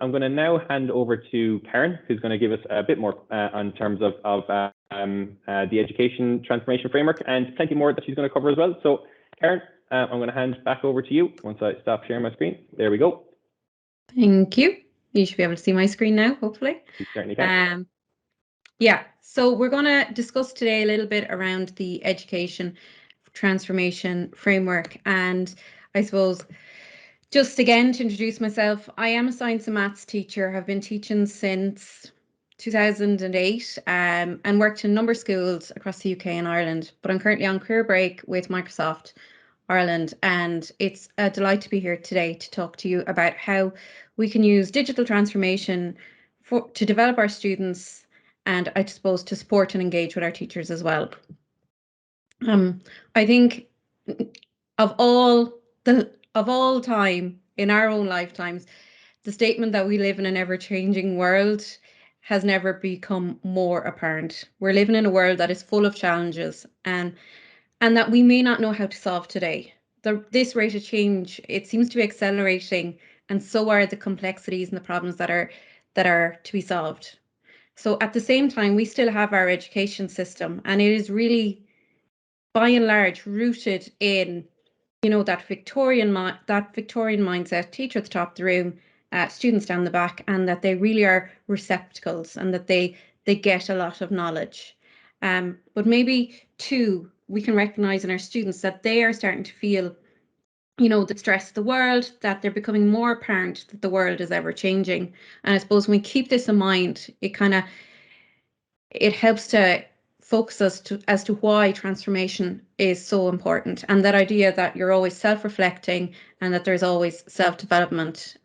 I'm going to now hand over to Karen, who's going to give us a bit more on terms of the education transformation framework and plenty more that she's going to cover as well. So Karen, I'm going to hand back over to you once I stop sharing my screen. There we go. Thank you. You should be able to see my screen now, hopefully. You certainly can. Yeah, so we're going to discuss today a little bit around the education transformation framework. And I suppose just again to introduce myself, I am a science and maths teacher. I've been teaching since 2008 and worked in a number of schools across the UK and Ireland. But I'm currently on career break with Microsoft Ireland, and it's a delight to be here today to talk to you about how we can use digital transformation to develop our students and I suppose to support and engage with our teachers as well. I think of all time in our own lifetimes, the statement that we live in an ever-changing world has never become more apparent. We're living in a world that is full of challenges and that we may not know how to solve today. This rate of change, it seems to be accelerating, and so are the complexities and the problems that are to be solved. So at the same time, we still have our education system, and it is really, by and large, rooted in, you know, that Victorian mindset: teacher at the top of the room, students down the back, and that they really are receptacles and that they get a lot of knowledge. But maybe too, we can recognize in our students that they are starting to feel, you know, the stress of the world, that they're becoming more apparent that the world is ever changing. And I suppose when we keep this in mind, it helps to focus us as to why transformation is so important, and that idea that you're always self-reflecting and that there's always self-development.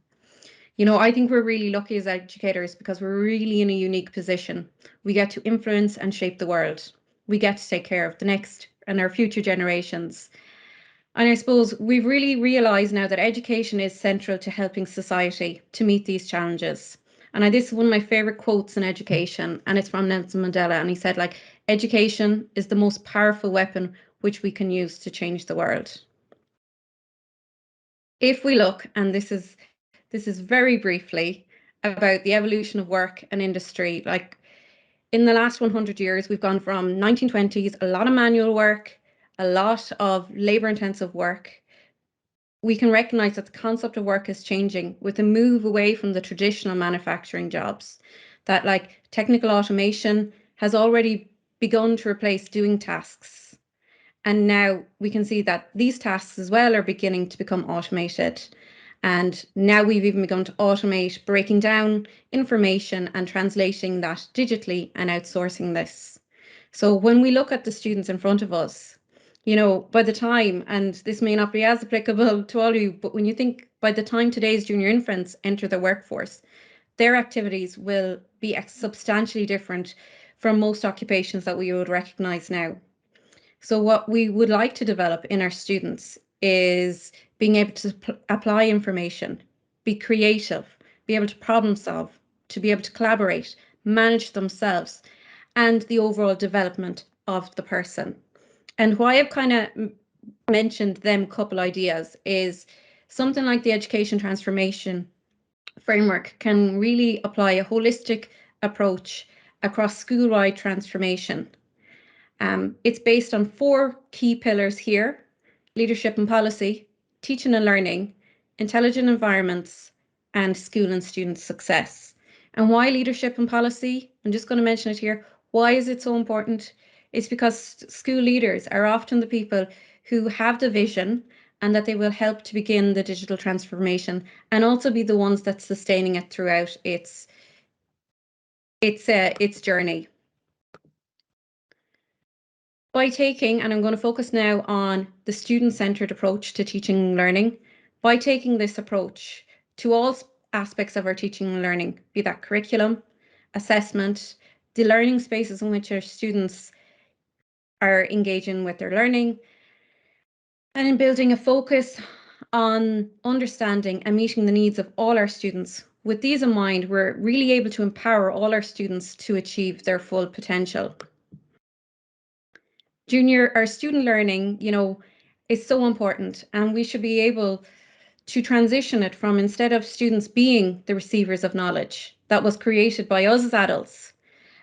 You know, I think we're really lucky as educators because we're really in a unique position. We get to influence and shape the world. We get to take care of the next and our future generations. And I suppose we've really realised now that education is central to helping society to meet these challenges. And this is one of my favourite quotes in education, and it's from Nelson Mandela. And he said, like, education is the most powerful weapon which we can use to change the world. If we look, and this is very briefly about the evolution of work and industry, like in the last 100 years, we've gone from 1920s, a lot of manual work, a lot of labour intensive work. We can recognise that the concept of work is changing with a move away from the traditional manufacturing jobs, that like technical automation has already begun to replace doing tasks. And now we can see that these tasks as well are beginning to become automated. And now we've even begun to automate breaking down information and translating that digitally and outsourcing this. So when we look at the students in front of us, you know, by the time, and this may not be as applicable to all of you, but when you think by the time today's junior infants enter the workforce, their activities will be substantially different from most occupations that we would recognise now. So what we would like to develop in our students is being able to apply information, be creative, be able to problem solve, to be able to collaborate, manage themselves, and the overall development of the person. And why I've kind of mentioned them couple ideas is something like the education transformation framework can really apply a holistic approach across school-wide transformation. It's based on 4 key pillars here: leadership and policy, teaching and learning, intelligent environments, and school and student success. And why leadership and policy? I'm just going to mention it here. Why is it so important? It's because school leaders are often the people who have the vision and that they will help to begin the digital transformation and also be the ones that's sustaining it throughout its journey. By taking, and I'm going to focus now on the student-centred approach to teaching and learning, by taking this approach to all aspects of our teaching and learning, be that curriculum, assessment, the learning spaces in which our students are engaging with their learning, and in building a focus on understanding and meeting the needs of all our students. With these in mind, we're really able to empower all our students to achieve their full potential. Our student learning, you know, is so important, and we should be able to transition it from, instead of students being the receivers of knowledge that was created by us as adults,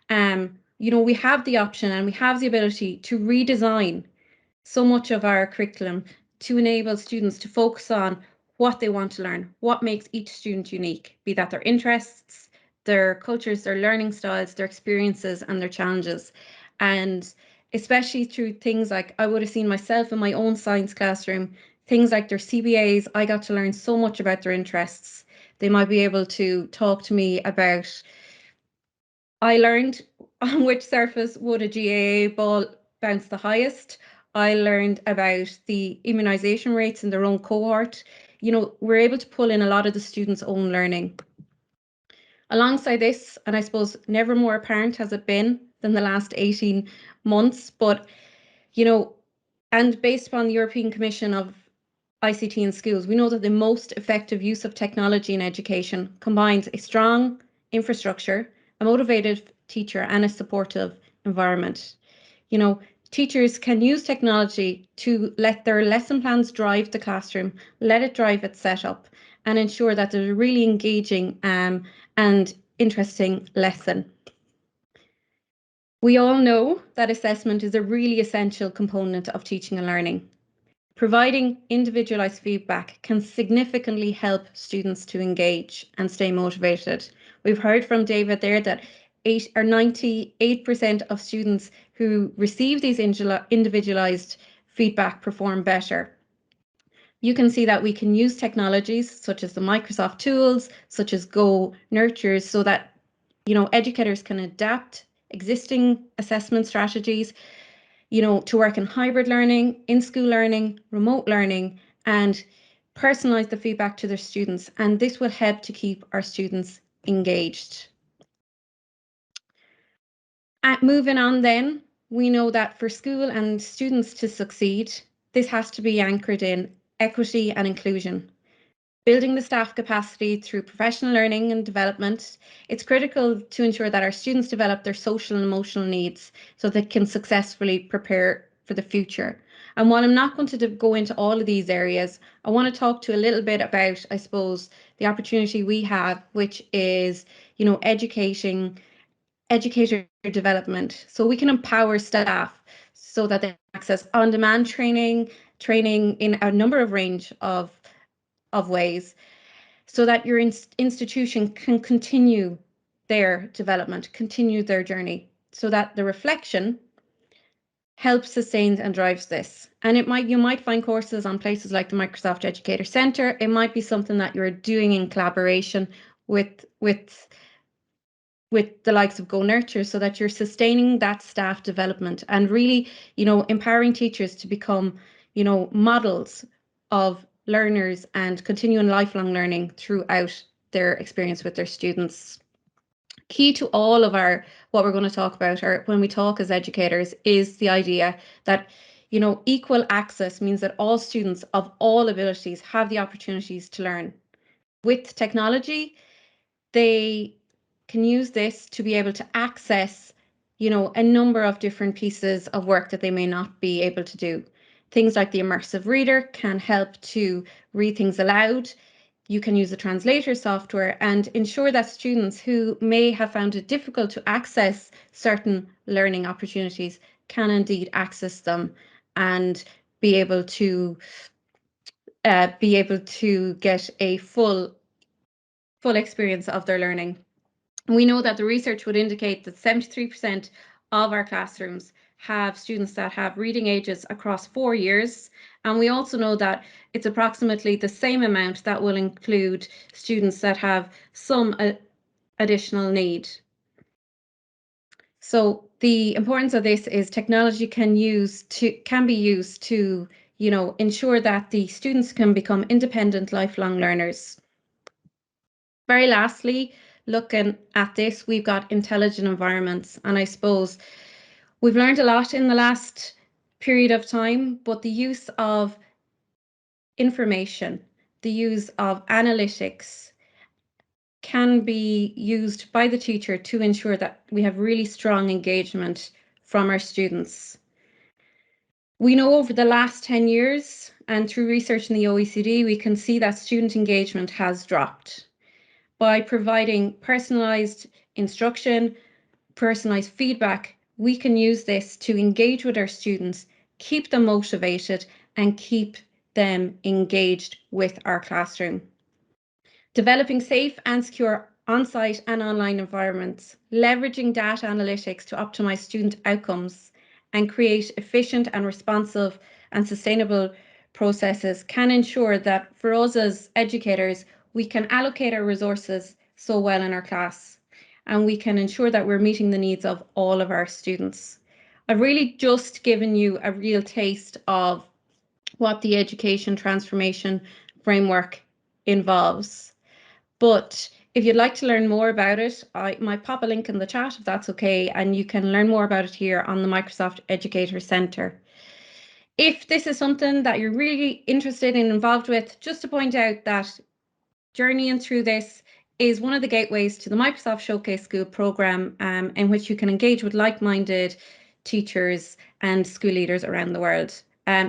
we have the option and we have the ability to redesign so much of our curriculum to enable students to focus on what they want to learn, what makes each student unique, be that their interests, their cultures, their learning styles, their experiences, and their challenges. And especially through things like, I would have seen myself in my own science classroom, things like their CBAs, I got to learn so much about their interests. They might be able to talk to me about, I learned on which surface would a GAA ball bounce the highest. I learned about the immunization rates in their own cohort. We're able to pull in a lot of the students' own learning. Alongside this, and I suppose never more apparent has it been than the last 18 months, but, and based upon the European Commission of ICT in schools, we know that the most effective use of technology in education combines a strong infrastructure, a motivated teacher, and a supportive environment. Teachers can use technology to let their lesson plans drive the classroom, let it drive its setup, and ensure that there's a really engaging and interesting lesson. We all know that assessment is a really essential component of teaching and learning. Providing individualized feedback can significantly help students to engage and stay motivated. We've heard from David there that 98% of students who receive these individualized feedback perform better. You can see that we can use technologies such as the Microsoft tools, such as Go Nurtures, so that educators can adapt existing assessment strategies to work in hybrid learning, in-school learning, remote learning, and personalize the feedback to their students. And this will help to keep our students engaged. Moving on then, we know that for school and students to succeed, this has to be anchored in equity and inclusion. Building the staff capacity through professional learning and development, it's critical to ensure that our students develop their social and emotional needs so they can successfully prepare for the future. And while I'm not going to go into all of these areas, I want to talk to a little bit about, I suppose, the opportunity we have, which is, educator development. So we can empower staff so that they access on-demand training in a number of range of ways, so that your institution can continue their development, continue their journey, so that the reflection helps, sustains, and drives this. And you might find courses on places like the Microsoft Educator Centre. It might be something that you're doing in collaboration with the likes of Go Nurture, so that you're sustaining that staff development and really, empowering teachers to become, models of learners and continuing lifelong learning throughout their experience with their students. Key to all of what we're going to talk about, or when we talk as educators, is the idea that, equal access means that all students of all abilities have the opportunities to learn. With technology, they can use this to be able to access, a number of different pieces of work that they may not be able to do. Things like the immersive reader can help to read things aloud. You can use the translator software and ensure that students who may have found it difficult to access certain learning opportunities can indeed access them and be able to get a full experience of their learning. We know that the research would indicate that 73% of our classrooms have students that have reading ages across 4 years. And we also know that it's approximately the same amount that will include students that have some additional need. So the importance of this is technology can be used to, ensure that the students can become independent lifelong learners. Very lastly, looking at this, we've got intelligent environments, and I suppose we've learned a lot in the last period of time, but the use of information, the use of analytics can be used by the teacher to ensure that we have really strong engagement from our students. We know over the last 10 years, and through research in the OECD, we can see that student engagement has dropped. By providing personalised instruction, personalised feedback, we can use this to engage with our students, keep them motivated, and keep them engaged with our classroom. Developing safe and secure on-site and online environments, leveraging data analytics to optimise student outcomes, and create efficient and responsive and sustainable processes can ensure that for us as educators, we can allocate our resources so well in our class, and we can ensure that we're meeting the needs of all of our students. I've really just given you a real taste of what the education transformation framework involves. But if you'd like to learn more about it, I might pop a link in the chat if that's okay, and you can learn more about it here on the Microsoft Educator Centre. If this is something that you're really interested and involved with, just to point out that journeying through this is one of the gateways to the Microsoft Showcase School programme, in which you can engage with like-minded teachers and school leaders around the world.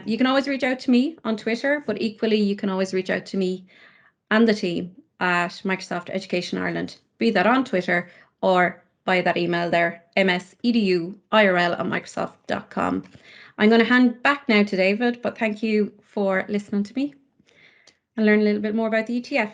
You can always reach out to me on Twitter, but equally you can always reach out to me and the team at Microsoft Education Ireland, be that on Twitter or by that email there, mseduirl@microsoft.com. I'm going to hand back now to David, but thank you for listening to me and learn a little bit more about the ETF.